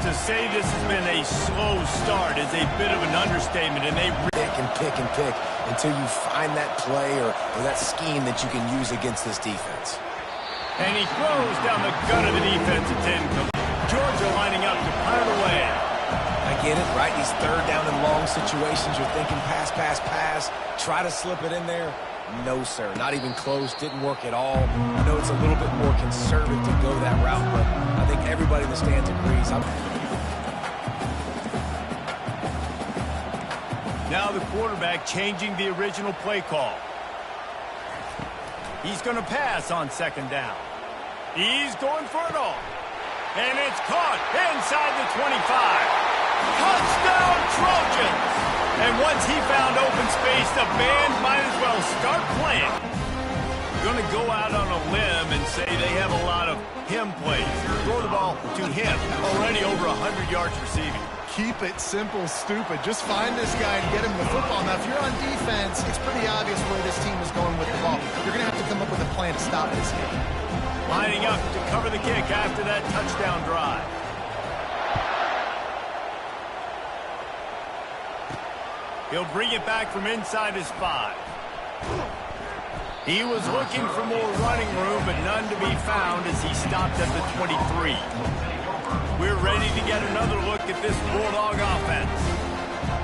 To say this has been a slow start is a bit of an understatement, and they pick until you find that play or that scheme that you can use against this defense. And he throws down the gut of the defense. It's incomplete. Georgia lining up to punt it away. I get it, right? These third down and long situations, you're thinking pass, pass, pass. Try to slip it in there. No, sir. Not even close. Didn't work at all. I know it's a little bit more conservative to go that route, but I think everybody in the stands agrees. Now the quarterback changing the original play call. He's going to pass on second down. He's going for it all. And it's caught inside the 25. Touchdown Trojans! And once he found open space, the band might as well start playing. Going to go out on a limb and say they have a lot of him plays. Throw the ball to him. Already over 100 yards receiving. Keep it simple, stupid. Just find this guy and get him the football. Now, if you're on defense, it's pretty obvious where this team is going with the ball. You're going to have to come up with a plan to stop this game. Lining up to cover the kick after that touchdown drive. He'll bring it back from inside his 5. He was looking for more running room, but none to be found as he stopped at the 23. We're ready to get another look at this Bulldog offense.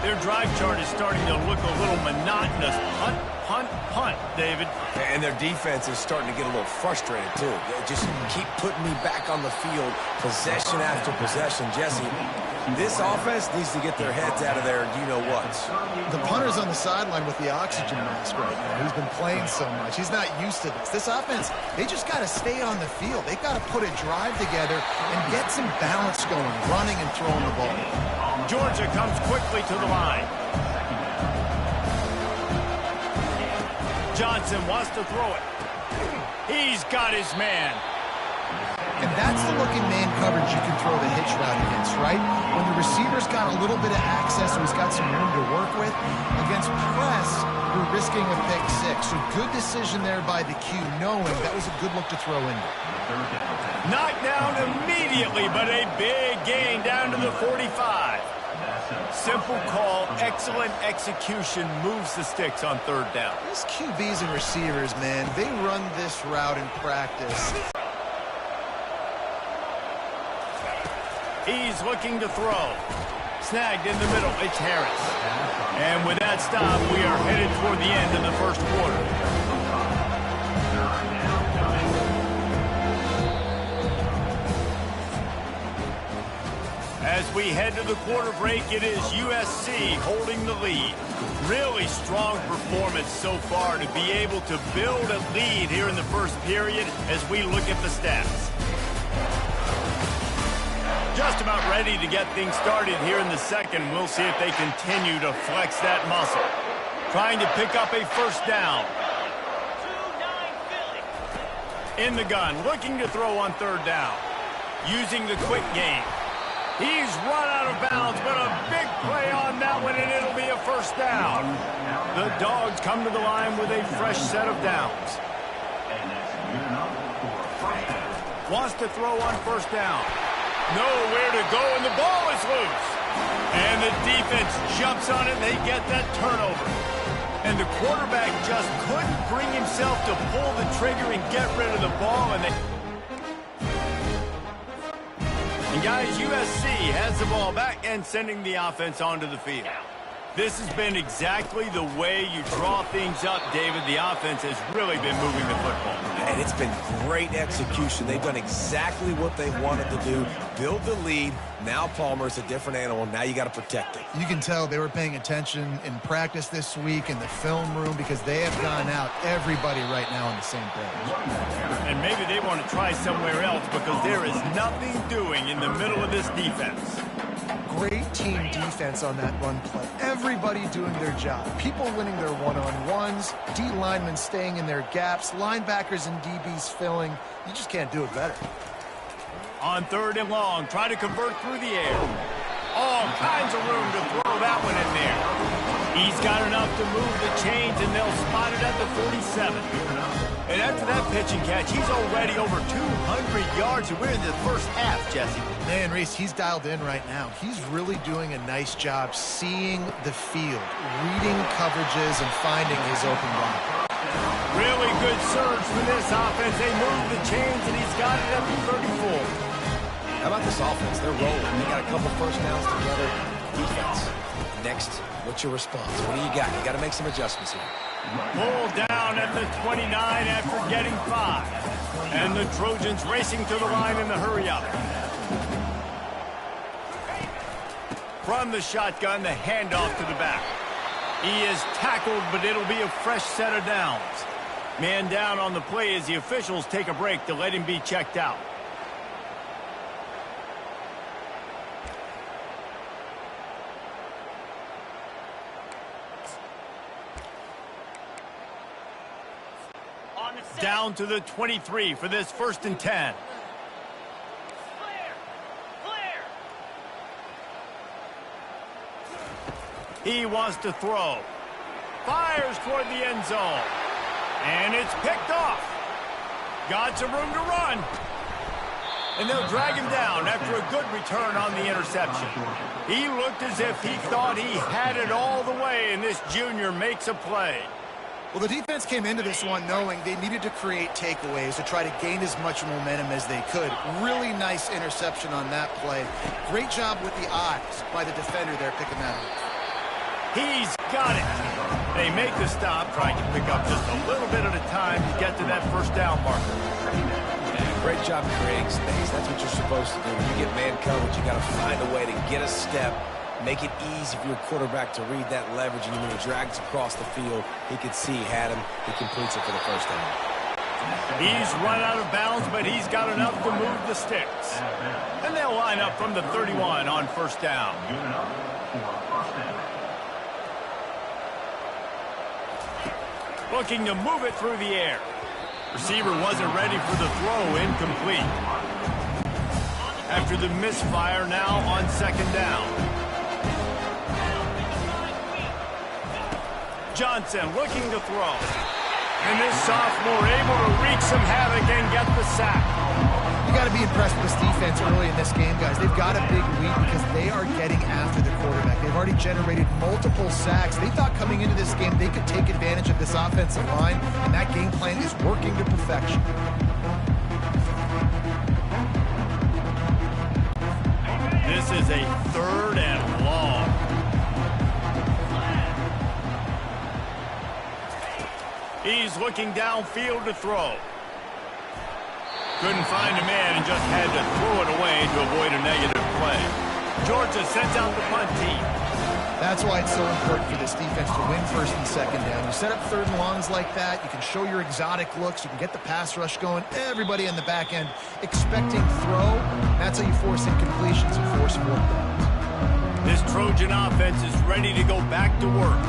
Their drive chart is starting to look a little monotonous. Punt, punt, punt, David. And their defense is starting to get a little frustrated, too. They just keep putting me back on the field, possession after possession. Jesse, this offense needs to get their heads out of there, you-know-whats. The punter's on the sideline with the oxygen mask right now. He's been playing so much. He's not used to this. This offense, they just got to stay on the field. They've got to put a drive together and get some balance going, running and throwing the ball. Georgia comes quickly to the line. Johnson wants to throw it. He's got his man. And that's the looking man coverage you can throw the hitch route against, right? When the receiver's got a little bit of access, so he's got some room to work with. Against press, you're risking a pick 6. So good decision there by the Q, knowing that was a good look to throw in. Knocked down immediately, but a big gain down to the 45. Simple call, excellent execution, moves the sticks on third down. These QBs and receivers, man, they run this route in practice. He's looking to throw. Snagged in the middle, it's Harris. And with that stop, we are headed toward the end of the first quarter. As we head to the quarter break, it is USC holding the lead. Really strong performance so far to be able to build a lead here in the first period as we look at the stats. Just about ready to get things started here in the second. We'll see if they continue to flex that muscle. Trying to pick up a first down. In the gun, looking to throw on third down. Using the quick game. He's run out of bounds, but a big play on that one, and it'll be a first down. The Dogs come to the line with a fresh set of downs. Wants to throw on first down. Nowhere to go, and the ball is loose. And the defense jumps on it, and they get that turnover. And the quarterback just couldn't bring himself to pull the trigger and get rid of the ball, and guys, USC has the ball back and sending the offense onto the field. This has been exactly the way you draw things up, David. The offense has really been moving the football. And it's been great execution. They've done exactly what they wanted to do. Build the lead. Now Palmer's a different animal. Now you got to protect it. You can tell they were paying attention in practice this week in the film room because they have gone out, everybody right now on the same page. And maybe they want to try somewhere else because there is nothing doing in the middle of this defense. Great team defense on that run play. Everybody doing their job. People winning their one-on-ones, D linemen staying in their gaps, linebackers and DBs filling. You just can't do it better. On third and long, try to convert through the air. All kinds of room to throw that one in there. He's got enough to move the chains, and they'll spot it at the 47. And after that pitch and catch, he's already over 200 yards, and we're in the first half, Jesse. Man, Reese, he's dialed in right now. He's really doing a nice job seeing the field, reading coverages, and finding his open guy. Really good surge for this offense. They move the chains, and he's got it at the 34. How about this offense? They're rolling. They got a couple first downs together. Defense. Next, what's your response? What do you got? You got to make some adjustments here. Pulled down at the 29 after getting 5. And the Trojans racing to the line in the hurry-up. From the shotgun, the handoff to the back. He is tackled, but it'll be a fresh set of downs. Man down on the play as the officials take a break to let him be checked out. Down to the 23 for this 1st and 10. He wants to throw. Fires toward the end zone. And it's picked off. Got some room to run. And they'll drag him down after a good return on the interception. He looked as if he thought he had it all the way, and this junior makes a play. Well, the defense came into this one knowing they needed to create takeaways to try to gain as much momentum as they could. Really nice interception on that play. Great job with the eyes by the defender there picking that up. He's got it. They make the stop, trying to pick up just a little bit at a time to get to that first down marker. Yeah, great job creating space. That's what you're supposed to do. When you get man coverage, you got to find a way to get a step, make it easy for your quarterback to read that leverage, and when he drags across the field, he could see he had him. He completes it for the first down. He's run out of bounds, but he's got enough to move the sticks. And they'll line up from the 31 on first down. Looking to move it through the air. Receiver wasn't ready for the throw, incomplete. After the misfire, now on 2nd down. Johnson looking to throw. And this sophomore able to wreak some havoc and get the sack. You got to be impressed with this defense early in this game, guys. They've got a big lead because they are getting after the quarterback. They've already generated multiple sacks. They thought coming into this game they could take advantage of this offensive line, and that game plan is working to perfection. This is a 3rd and long. He's looking downfield to throw. Couldn't find a man and just had to throw it away to avoid a negative play. Georgia sends out the punt team. That's why it's so important for this defense to win 1st and 2nd down. You set up 3rd and longs like that. You can show your exotic looks. You can get the pass rush going. Everybody in the back end expecting throw. That's how you force incompletions and force 4th downs. This Trojan offense is ready to go back to work.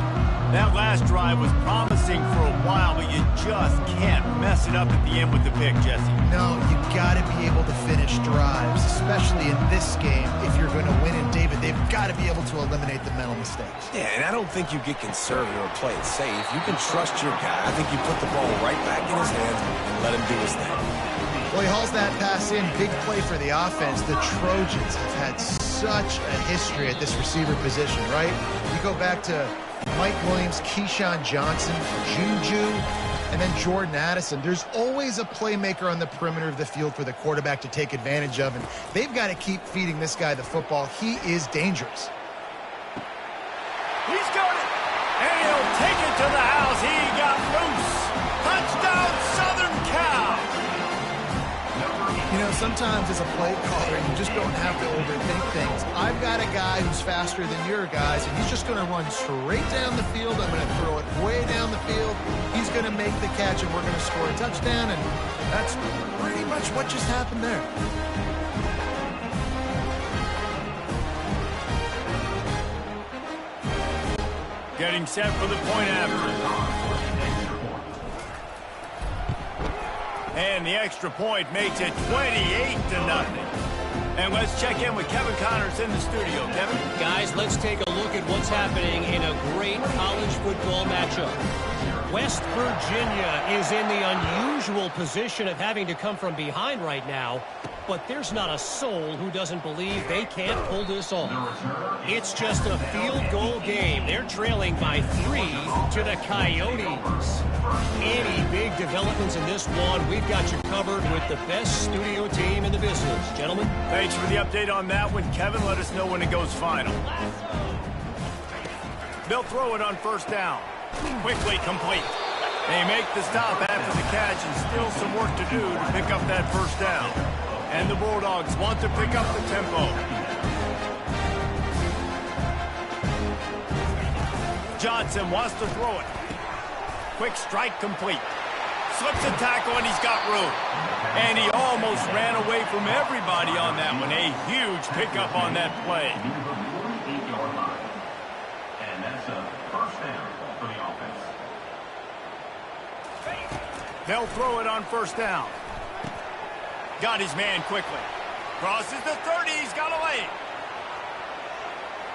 That last drive was promising for a while, but you just can't mess it up at the end with the pick, Jesse. No, you got to be able to finish drives, especially in this game. If you're going to win in David, they've got to be able to eliminate the mental mistakes. Yeah, and I don't think you get conservative or play it safe. You can trust your guy. I think you put the ball right back in his hands and let him do his thing. Well, he hauls that pass in. Big play for the offense. The Trojans have had such a history at this receiver position, right? You go back to Mike Williams, Keyshawn Johnson, Juju, and then Jordan Addison. There's always a playmaker on the perimeter of the field for the quarterback to take advantage of, and they've got to keep feeding this guy the football. He is dangerous. He's got it, and he'll take it to the house. He got loose. Touchdown, Southern Cal. You know, sometimes as a play caller, you just don't have to overthink things. I've got a guy who's faster than your guys, and he's just going to run straight down the field. I'm going to throw it way down the field. He's going to make the catch, and we're going to score a touchdown, and that's pretty much what just happened there. Getting set for the point after. And the extra point makes it 28-0. And let's check in with Kevin Connors in the studio. Kevin? Guys, let's take a look at what's happening in a great college football matchup. West Virginia is in the unusual position of having to come from behind right now, but there's not a soul who doesn't believe they can't pull this off. It's just a field goal game. They're trailing by 3 to the Coyotes. Any big developments in this one, we've got you covered with the best studio team in the business. Gentlemen? Thanks for the update on that one, Kevin. Let us know when it goes final. They'll throw it on first down. Quickly complete. They make the stop after the catch and still some work to do to pick up that first down. And the Bulldogs want to pick up the tempo. Johnson wants to throw it. Quick strike complete. Slips a tackle and he's got room. And he almost ran away from everybody on that one. A huge pickup on that play. And that's a first down for the offense. They'll throw it on first down. Got his man quickly. Crosses the 30. He's got a lane.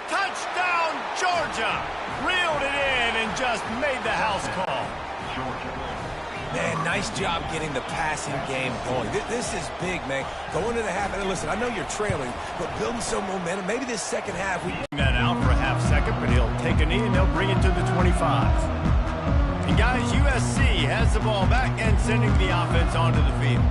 Touchdown, Georgia. Reeled it in and just made the house call. Man, nice job getting the passing game going. This is big, man. Going to the half, and listen, I know you're trailing, but building some momentum. Maybe this second half we... That out for a half second, but he'll take a knee and they'll bring it to the 25. And guys, USC has the ball back and sending the offense onto the field.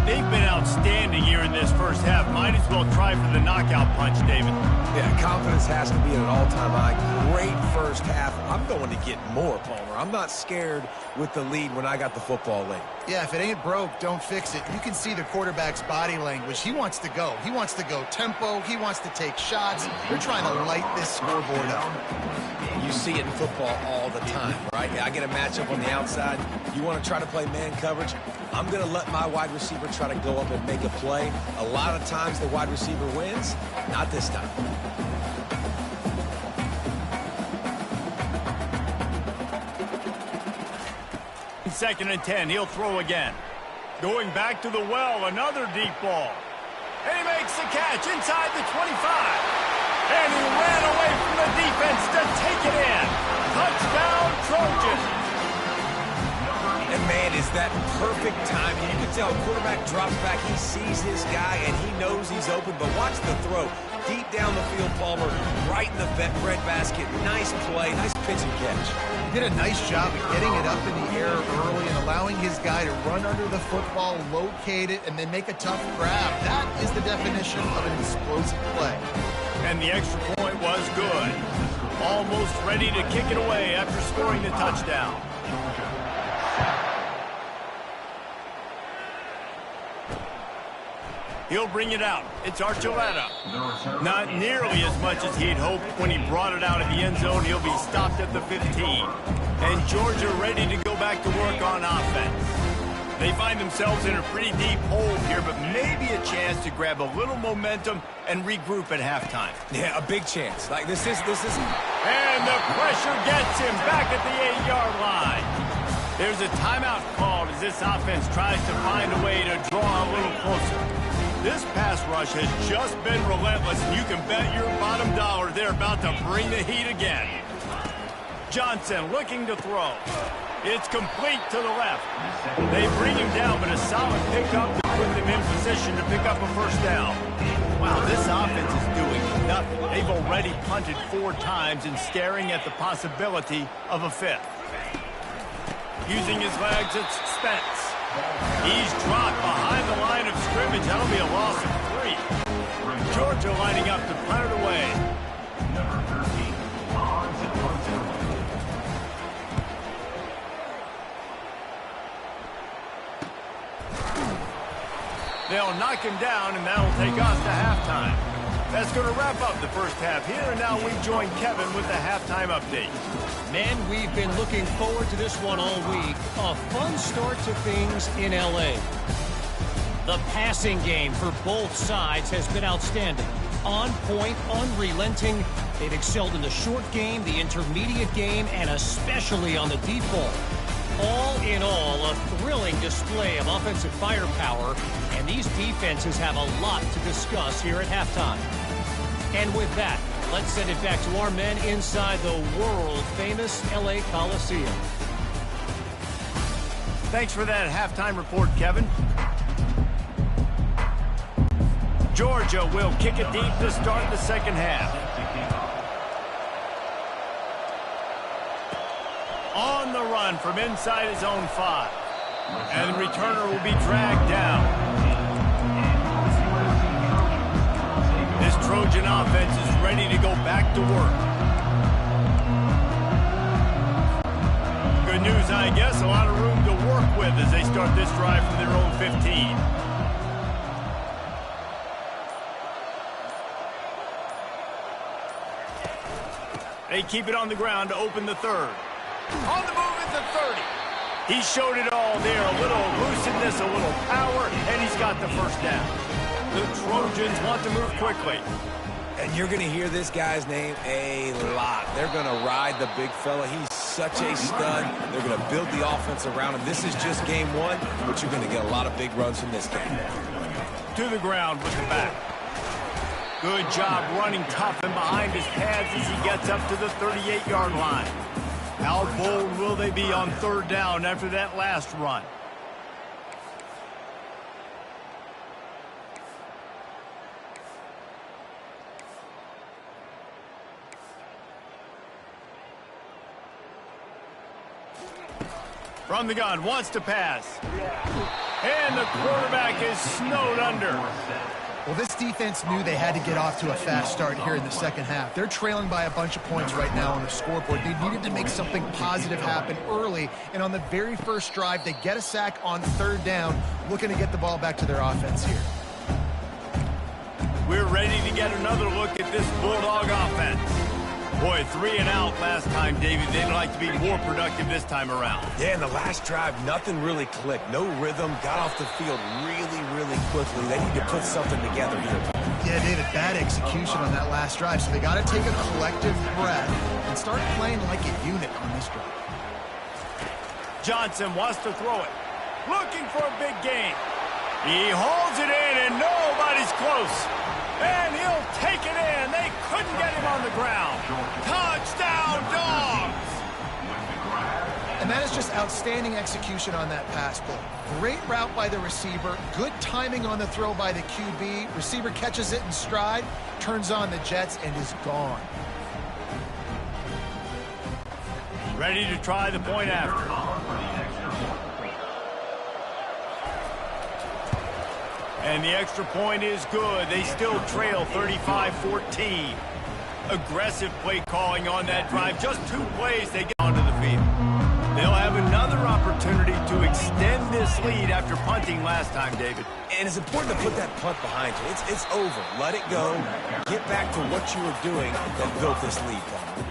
They've been outstanding here in this first half. Might as well try for the knockout punch, David. Yeah, confidence has to be at an all-time high. Great first half. I'm going to get more, Palmer. I'm not scared with the lead when I got the football late. Yeah, if it ain't broke, don't fix it. You can see the quarterback's body language. He wants to go. He wants to go tempo. He wants to take shots. They're trying to light this scoreboard up. You see it in football all the time, right? I get a matchup on the outside. You want to try to play man coverage? I'm going to let my wide receiver try to go up and make a play. A lot of times the wide receiver wins. Not this time. Second and 10. He'll throw again. Going back to the well. Another deep ball. And he makes the catch inside the 25. And he ran away from the defense to take it in. Touchdown, Trojans. And, man, is that perfect timing. You can tell quarterback drops back. He sees his guy, and he knows he's open. But watch the throw. Deep down the field, Palmer, right in the bread basket. Nice play, nice pitch and catch. He did a nice job of getting it up in the air early and allowing his guy to run under the football, locate it, and then make a tough grab. That is the definition of an explosive play. And the extra point was good. Almost ready to kick it away after scoring the touchdown. He'll bring it out. It's Archuleta. Not nearly as much as he'd hoped when he brought it out of the end zone. He'll be stopped at the 15. And Georgia ready to go back to work on offense. They find themselves in a pretty deep hole here, but maybe a chance to grab a little momentum and regroup at halftime. Yeah, a big chance. Like this is. And the pressure gets him back at the 8-yard line. There's a timeout called as this offense tries to find a way to draw a little closer. This pass rush has just been relentless, and you can bet your bottom dollar they're about to bring the heat again. Johnson looking to throw. It's complete to the left. They bring him down, but a solid pickup to put them in position to pick up a first down. Wow, this offense is doing nothing. They've already punted 4 times and staring at the possibility of a 5th. Using his legs, it's Spence. He's dropped behind the line of scrimmage. That'll be a loss of 3. Georgia lining up to punt it away. Number 13, Bonds at punter. They'll knock him down, and that'll take us to halftime. That's going to wrap up the first half here, and now we join Kevin with the halftime update. Men, we've been looking forward to this one all week. A fun start to things in L.A. The passing game for both sides has been outstanding. On point, unrelenting. They've excelled in the short game, the intermediate game, and especially on the deep ball. All in all, a thrilling display of offensive firepower, and these defenses have a lot to discuss here at halftime. And with that, let's send it back to our men inside the world-famous LA Coliseum. Thanks for that halftime report, Kevin. Georgia will kick it deep to start the second half. On the run from inside his own 5. And the returner will be dragged down. This Trojan offense is ready to go back to work. Good news, I guess. A lot of room to work with as they start this drive from their own 15. They keep it on the ground to open the third. On the move at the 30. He showed it all there. A little elusiveness, a little power, and he's got the first down. The Trojans want to move quickly. And you're going to hear this guy's name a lot. They're going to ride the big fella. He's such a stud. They're going to build the offense around him. This is just game 1, but you're going to get a lot of big runs from this game. To the ground with the back. Good job running tough and behind his pads as he gets up to the 38-yard line. How bold will they be on third down after that last run? From the gun, wants to pass. And the quarterback is snowed under. Well, this defense knew they had to get off to a fast start here in the second half. They're trailing by a bunch of points right now on the scoreboard. They needed to make something positive happen early, and on the very first drive, they get a sack on third down, looking to get the ball back to their offense here. We're ready to get another look at this Bulldog offense. Boy, 3 and out last time, David. They'd like to be more productive this time around. Yeah, in the last drive, nothing really clicked. No rhythm, got off the field really quickly. They need to put something together here. Yeah, David, bad execution on that last drive, so they got to take a collective breath and start playing like a unit on this drive. Johnson wants to throw it. Looking for a big gain. He hauls it in, and nobody's close. And he'll take it in. They couldn't get him on the ground. Touchdown, Dogs! And that is just outstanding execution on that pass play. Great route by the receiver. Good timing on the throw by the QB. Receiver catches it in stride, turns on the jets, and is gone. Ready to try the point after. And the extra point is good. They still trail 35-14. Aggressive play calling on that drive. Just 2 plays, they get onto the field. They'll have another opportunity to extend this lead after punting last time, David. And it's important to put that punt behind you. It's over. Let it go. Get back to what you were doing that built this lead.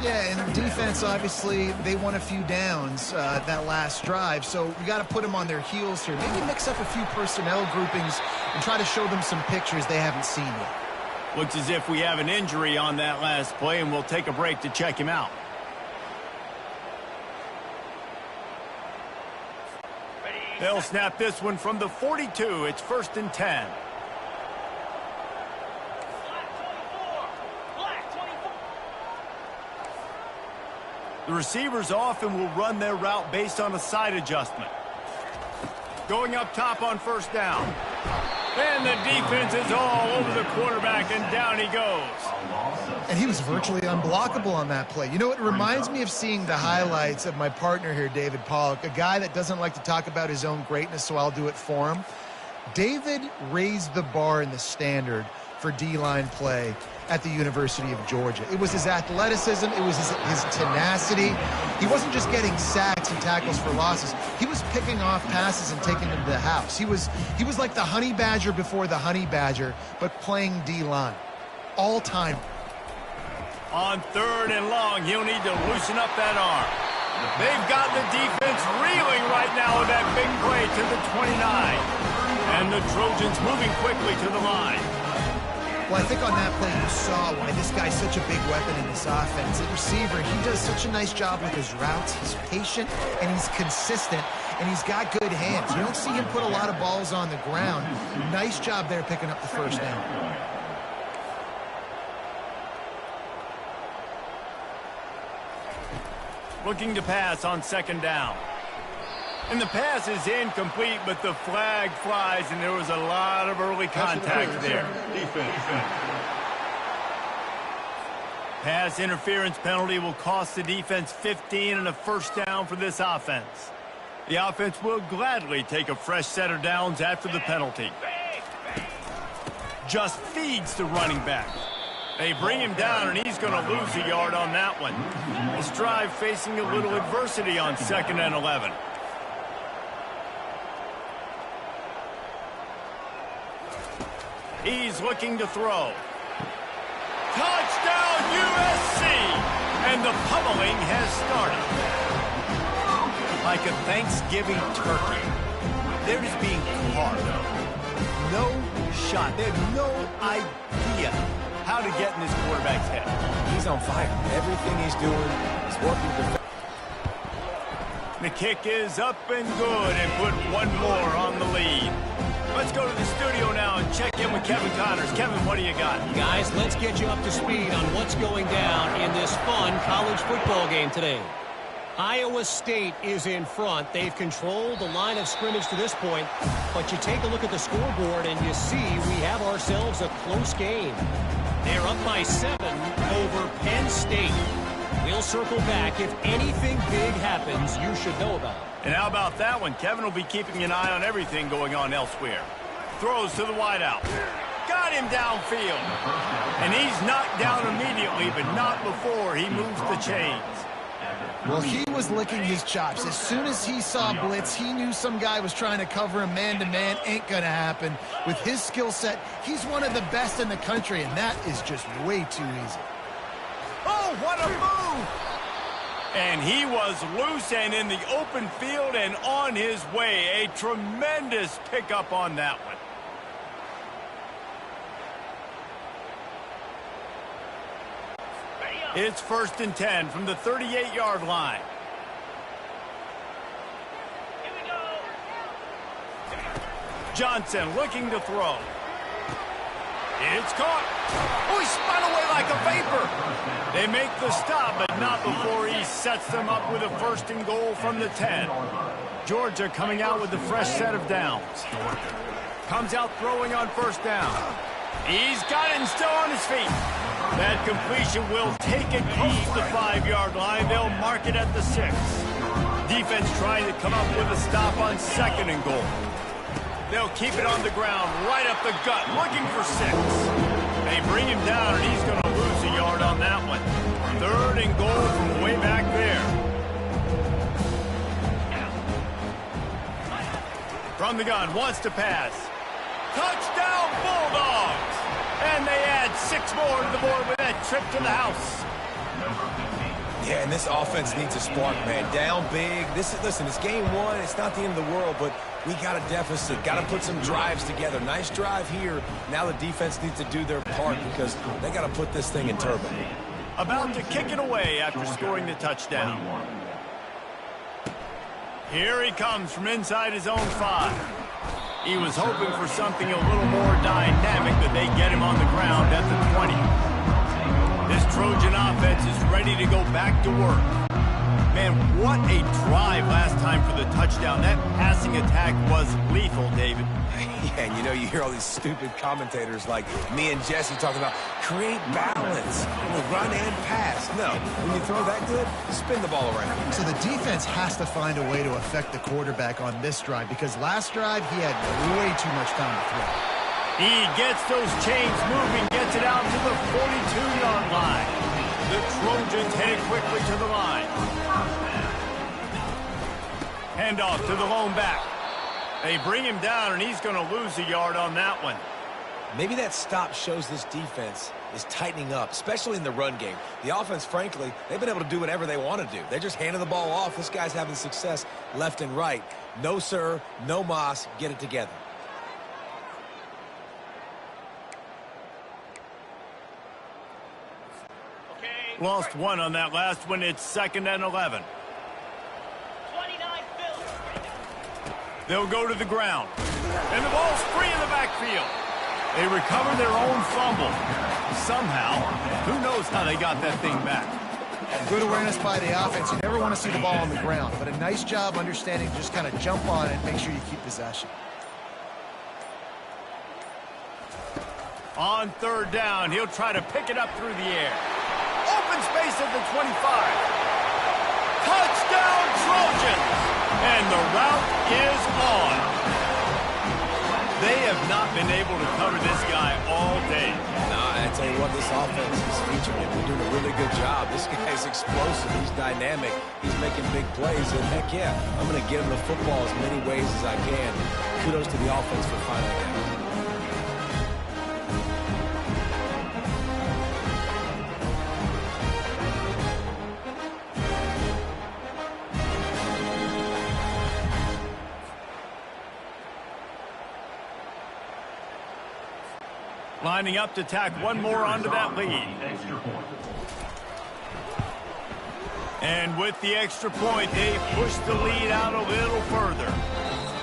Yeah, and defense, obviously, they won a few downs that last drive, so we got to put them on their heels here. Maybe mix up a few personnel groupings and try to show them some pictures they haven't seen yet. Looks as if we have an injury on that last play, and we'll take a break to check him out. They'll snap this one from the 42. It's 1st and 10. The receivers often will run their route based on a side adjustment. Going up top on 1st down. And the defense is all over the quarterback, and down he goes. And he was virtually unblockable on that play. You know, it reminds me of seeing the highlights of my partner here, David Pollock, a guy that doesn't like to talk about his own greatness, so I'll do it for him. David raised the bar in the standard for D-line play at the University of Georgia. It was his athleticism. It was his tenacity. He wasn't just getting sacks and tackles for losses. He was picking off passes and taking them to the house. He was like the Honey Badger before the Honey Badger, but playing D-line. All-time. On 3rd and long, he'll need to loosen up that arm. They've got the defense reeling right now with that big play to the 29. And the Trojans moving quickly to the line. Well, I think on that play you saw saw why this guy's such a big weapon in this offense. The receiver, he does such a nice job with his routes. He's patient, and he's consistent, and he's got good hands. You don't see him put a lot of balls on the ground. Nice job there picking up the first down. Looking to pass on second down. And the pass is incomplete, but the flag flies, and there was a lot of early contact there. Pass interference penalty will cost the defense 15 and a first down for this offense. The offense will gladly take a fresh set of downs after the penalty. Just feeds the running back. They bring him down, and he's going to lose a yard on that one. This drive facing a little adversity on 2nd and 11. He's looking to throw. Touchdown, USC! And the pummeling has started. Like a Thanksgiving turkey. They're just being carved. No shot. They have no idea how to get in this quarterback's head. He's on fire. Everything he's doing is working. The kick is up and good, and put one more on the lead. Let's go to the studio now and check in with Kevin Connors. Kevin, what do you got? Guys, let's get you up to speed on what's going down in this fun college football game today. Iowa State is in front. They've controlled the line of scrimmage to this point, but you take a look at the scoreboard and you see we have ourselves a close game. They're up by 7 over Penn State. We'll circle back. If anything big happens, you should know about it. And how about that one? Kevin will be keeping an eye on everything going on elsewhere. Throws to the wideout. Got him downfield. And he's knocked down immediately, but not before he moves the chains. Well, he was licking his chops. As soon as he saw blitz, he knew some guy was trying to cover him man-to-man. Ain't gonna happen. With his skill set, he's one of the best in the country, and that is just way too easy. Oh, what a move! And he was loose and in the open field and on his way. A tremendous pickup on that one. It's 1st and 10 from the 38-yard line. Johnson looking to throw. It's caught. Oh, he spun away like a vapor. They make the stop, but not before he sets them up with a 1st and goal from the 10. Georgia coming out with a fresh set of downs. Comes out throwing on 1st down. He's got it and still on his feet. That completion will take it close to the 5-yard line. They'll mark it at the 6. Defense trying to come up with a stop on 2nd and goal. They'll keep it on the ground, right up the gut, looking for 6. They bring him down, and he's going to lose a yard on that one. 3rd and goal from way back there. From the gun, wants to pass. Touchdown, Bulldogs! And they add 6 more to the board with that trip to the house. Yeah, and this offense needs a spark, man. Down big. Listen, it's game 1. It's not the end of the world, but we got a deficit. Got to put some drives together. Nice drive here. Now the defense needs to do their part because they got to put this thing in turbo. About to kick it away after scoring the touchdown. Here he comes from inside his own 5. He was hoping for something a little more dynamic, but they get him on the ground at the 20. This Trojan offense is ready to go back to work. Man, what a drive last time for the touchdown. That passing attack was lethal, David. Yeah, and you know, you hear all these stupid commentators like me and Jesse talking about create balance, run and pass. No, when you throw that good, spin the ball around. So the defense has to find a way to affect the quarterback on this drive because last drive he had way too much time to throw. He gets those chains moving, gets it out to the 42-yard line. The Trojans headed quickly to the line. Handoff to the lone back. They bring him down, and he's going to lose a yard on that one. Maybe that stop shows this defense is tightening up, especially in the run game. The offense, frankly, they've been able to do whatever they want to do. They're just handing the ball off. This guy's having success left and right. No, sir, no mas. Get it together. Lost one on that last one. It's 2nd and 11. They'll go to the ground. And the ball's free in the backfield. They recover their own fumble. Somehow, who knows how they got that thing back. Good awareness by the offense. You never want to see the ball on the ground, but a nice job understanding to just kind of jump on it and make sure you keep possession. On 3rd down, he'll try to pick it up through the air. Open space at the 25. Touchdown, Trojans! And the route is on. They have not been able to cover this guy all day. Nah, I tell you what, this offense is featuring him. They're doing a really good job. This guy's explosive. He's dynamic. He's making big plays. And heck yeah, I'm going to get him the football as many ways as I can. Kudos to the offense for finding that. Lining up to tack one more onto that lead. And with the extra point, they push the lead out a little further.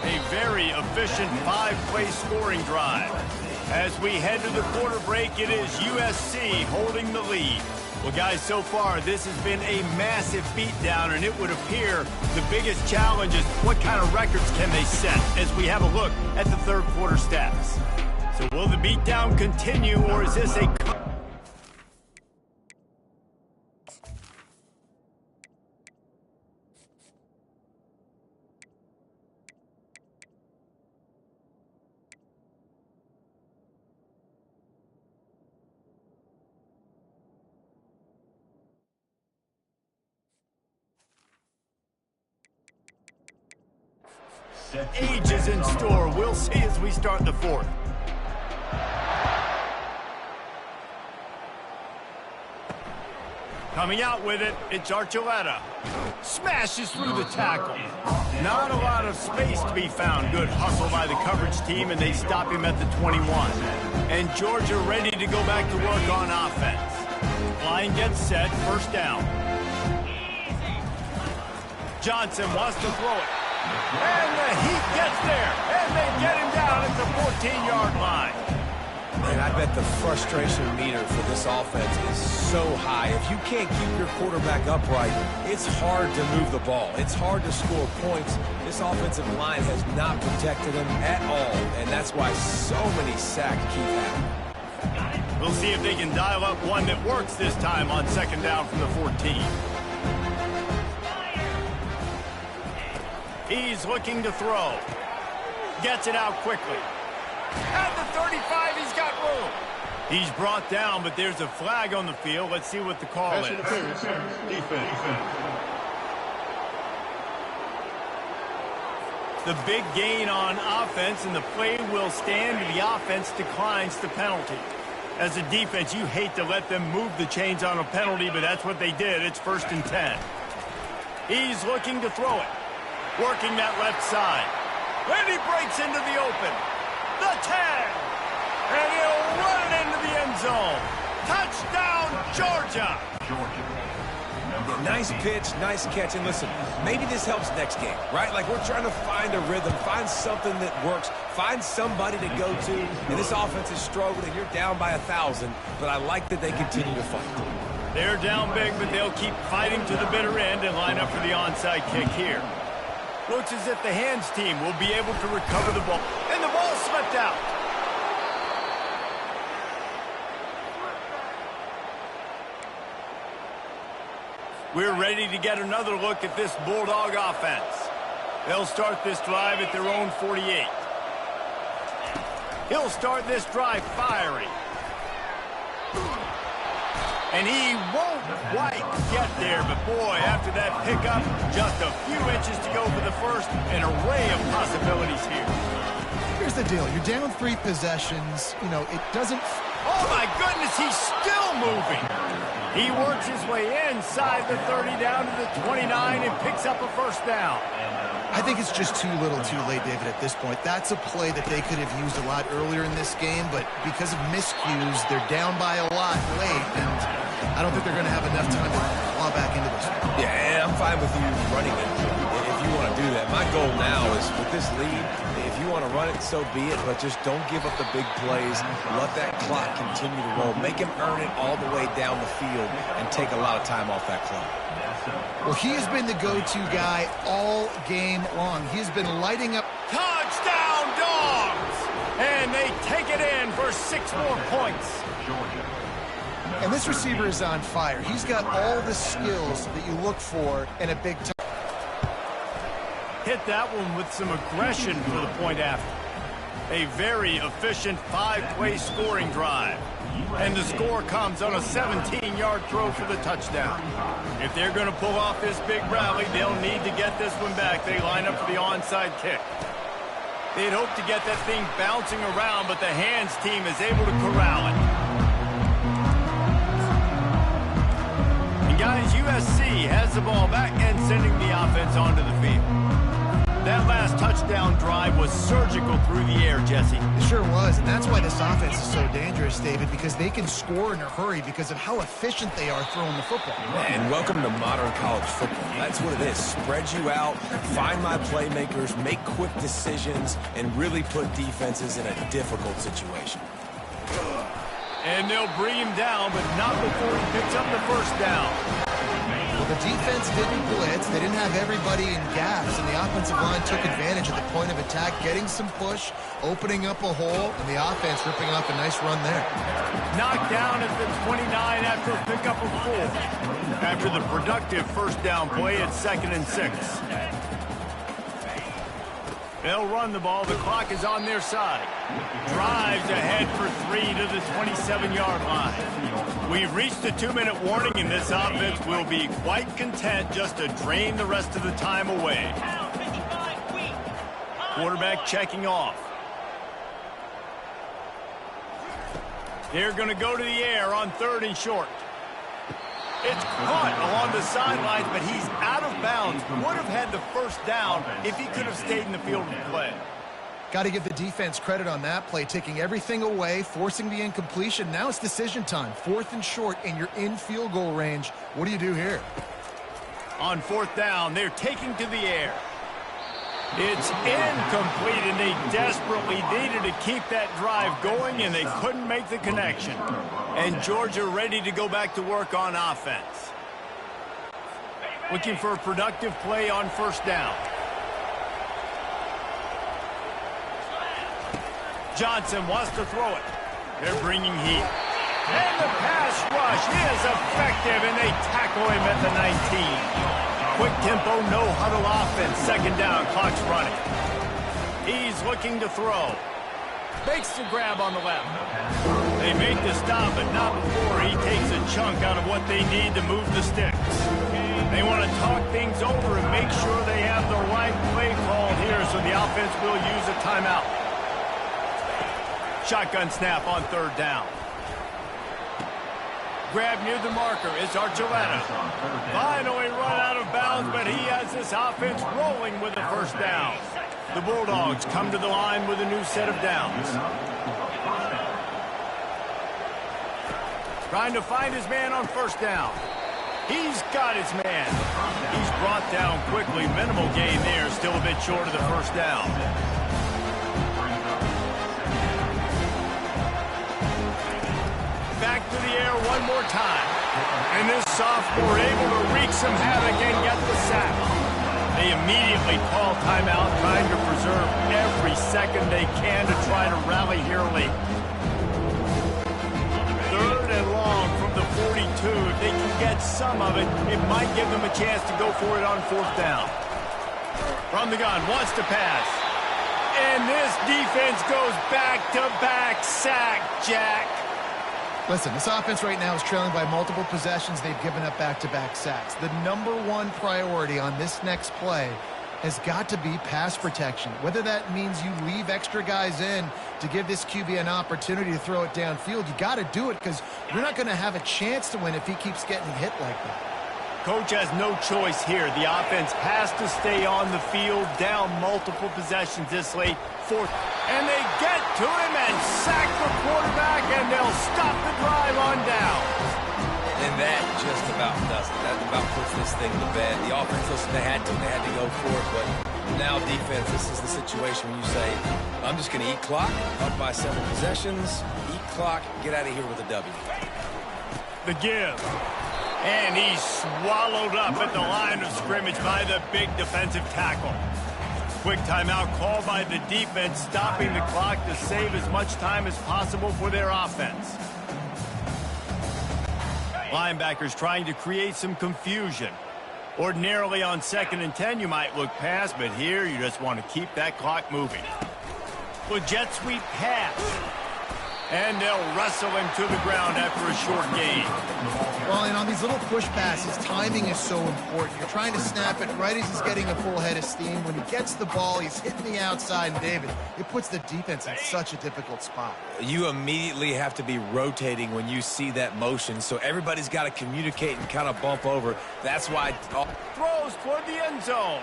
A very efficient 5-play scoring drive. As we head to the quarter break, it is USC holding the lead. Well, guys, so far, this has been a massive beatdown, and it would appear the biggest challenge is what kind of records can they set as we have a look at the 3rd quarter stats. So will the beatdown continue, or is this a... Age is in store. We'll see as we start the 4th. Coming out with it, it's Archuleta. Smashes through the tackle. Not a lot of space to be found. Good hustle by the coverage team, and they stop him at the 21. And Georgia ready to go back to work on offense. Line gets set, 1st down. Johnson wants to throw it. And the heat gets there. And they get him down at the 14-yard line. And I bet the frustration meter for this offense is so high. If you can't keep your quarterback upright, it's hard to move the ball. It's hard to score points. This offensive line has not protected him at all, and that's why so many sacks keep happening. We'll see if they can dial up one that works this time on 2nd down from the 14. He's looking to throw. Gets it out quickly. At the 35, he's got room. He's brought down, but there's a flag on the field. Let's see what the call is. Defense. The big gain on offense, and the play will stand. The offense declines the penalty. As a defense, you hate to let them move the chains on a penalty, but that's what they did. It's 1st and 10. He's looking to throw it. Working that left side. And he breaks into the open. The 10. And he'll run it into the end zone. Touchdown, Georgia. Nice pitch, nice catch. And listen, maybe this helps next game, right? Like we're trying to find a rhythm, find something that works, find somebody to go to. And this offense is struggling. You're down by 1,000, but I like that they continue to fight. They're down big, but they'll keep fighting to the bitter end and line up for the onside kick here. Looks as if the hands team will be able to recover the ball. And the ball slipped out. We're ready to get another look at this Bulldog offense. They'll start this drive at their own 48. He'll start this drive firing. And he won't quite get there, but boy, after that pickup, just a few inches to go for the first. An array of possibilities here. Here's the deal. You're down 3 possessions. You know, it doesn't... Oh, my goodness, he's still moving. He works his way inside the 30 down to the 29 and picks up a 1st down. I think it's just too little too late, David, at this point. That's a play that they could have used a lot earlier in this game, but because of miscues, they're down by a lot late, and I I don't think they're going to have enough time to claw back into this. Yeah, and I'm fine with you running it if you want to do that. My goal now is with this lead, if you want to run it, so be it, but just don't give up the big plays. Let that clock continue to roll. Make him earn it all the way down the field and take a lot of time off that clock. Well, he has been the go-to guy all game long. He has been lighting up. Touchdown, Dogs! And they take it in for 6 more points. And this receiver is on fire. He's got all the skills that you look for in a big time. Hit that one with some aggression for the point after. A very efficient 5-play scoring drive. And the score comes on a 17-yard throw for the touchdown. If they're going to pull off this big rally, they'll need to get this one back. They line up for the onside kick. They'd hope to get that thing bouncing around, but the hands team is able to corral it. And guys, USC has the ball back and sending the offense onto the field. That last touchdown drive was surgical through the air, Jesse. It sure was, and that's why this offense is so dangerous, David, because they can score in a hurry because of how efficient they are throwing the football. And welcome to modern college football. That's what it is. Spread you out, find my playmakers, make quick decisions, and really put defenses in a difficult situation. And they'll bring him down, but not before he picks up the first down. Well, the defense didn't blitz. They didn't have everybody in gaps, and the offensive line took advantage of the point of attack, getting some push, opening up a hole, and the offense ripping off a nice run there. Knocked down at the 29 after a pickup of 4. After the productive first down play at 2nd and 6. They'll run the ball. The clock is on their side. Drives ahead for 3 to the 27-yard line. We've reached a 2-minute warning, and this offense will be quite content just to drain the rest of the time away. Quarterback checking off. They're going to go to the air on 3rd and short. It's caught along the sidelines, but he's out of bounds. Would have had the first down if he could have stayed in the field of play. Got to give the defense credit on that play, taking everything away, forcing the incompletion. Now it's decision time. 4th and short, and you're in field goal range. What do you do here? On 4th down, they're taking to the air. It's incomplete, and they desperately needed to keep that drive going, and they couldn't make the connection. And Georgia ready to go back to work on offense. Looking for a productive play on 1st down. Johnson wants to throw it. They're bringing heat. And the pass rush is effective, and they tackle him at the 19. Quick tempo, no huddle offense. 2nd down, clock's running. He's looking to throw. Makes the grab on the left. They make the stop, but not before he takes a chunk out of what they need to move the sticks. They want to talk things over and make sure they have the right play called here, so the offense will use a timeout. Shotgun snap on 3rd down. Grab near the marker. It's Archuleta. Finally run out of bounds, but he has this offense rolling with the 1st down. The Bulldogs come to the line with a new set of downs. Trying to find his man on 1st down. He's got his man. He's brought down quickly. Minimal gain there. Still a bit short of the 1st down. Back to the air one more time. And this sophomore able to wreak some havoc and get the sack. They immediately call timeout, trying to preserve every second they can to try to rally here late. 3rd and long from the 42. If they can get some of it, it might give them a chance to go for it on 4th down. From the gun, wants to pass. And this defense goes back-to-back sack, Jack. Listen, this offense right now is trailing by multiple possessions. They've given up back-to-back sacks. The #1 priority on this next play has got to be pass protection. Whether that means you leave extra guys in to give this QB an opportunity to throw it downfield, you got to do it because you're not going to have a chance to win if he keeps getting hit like that. Coach has no choice here. The offense has to stay on the field, down multiple possessions this late. 4th, and they get to him and sack the quarterback, and they'll stop the drive on down. And that just about does it. That about puts this thing to bed. The offense, listen, they had to go for it, but now defense, this is the situation when you say, I'm just going to eat clock, up by 7 possessions, eat clock, get out of here with a W. The give. And he's swallowed up at the line of scrimmage by the big defensive tackle. Quick timeout called by the defense, stopping the clock to save as much time as possible for their offense. Linebackers trying to create some confusion. Ordinarily on 2nd and 10, you might look past, but here you just want to keep that clock moving. With jet sweep pass. And they'll wrestle him to the ground after a short gain. Well, and on these little push passes, timing is so important. You're trying to snap it right as he's getting a full head of steam. When he gets the ball, he's hitting the outside, and David, it puts the defense in such a difficult spot. You immediately have to be rotating when you see that motion, so everybody's got to communicate and kind of bump over. That's why... Throws toward the end zone.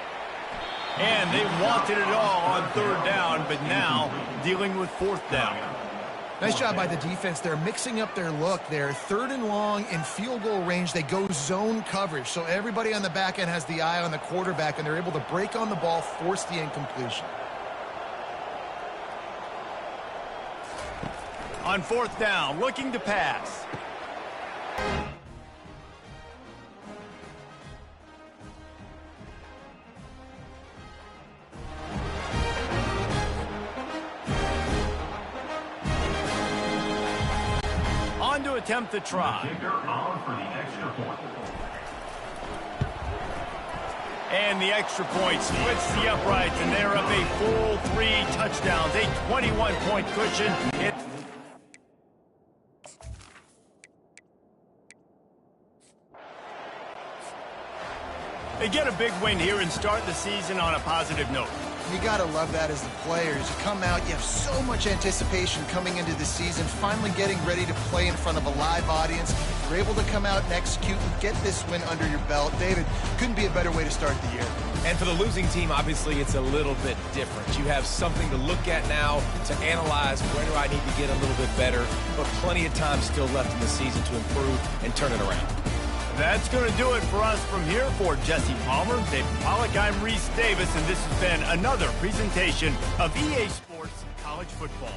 And they wanted it all on 3rd down, but now dealing with 4th down. Nice job by the defense. They're mixing up their look. They're 3rd and long in field goal range. They go zone coverage, so everybody on the back end has the eye on the quarterback, and they're able to break on the ball, force the incompletion. On 4th down, looking to pass. On to attempt the try. Kicker on for the extra point. And the extra point splits the uprights, and they're up a full 3 touchdowns, a 21-point cushion. They get a big win here and start the season on a positive note. You got to love that as the players. You come out, you have so much anticipation coming into the season, finally getting ready to play in front of a live audience. You're able to come out and execute and get this win under your belt. David, couldn't be a better way to start the year. And for the losing team, obviously, it's a little bit different. You have something to look at now to analyze where do I need to get a little bit better, but plenty of time still left in the season to improve and turn it around. That's going to do it for us from here. For Jesse Palmer, David Pollack, I'm Reese Davis, and this has been another presentation of EA Sports College Football.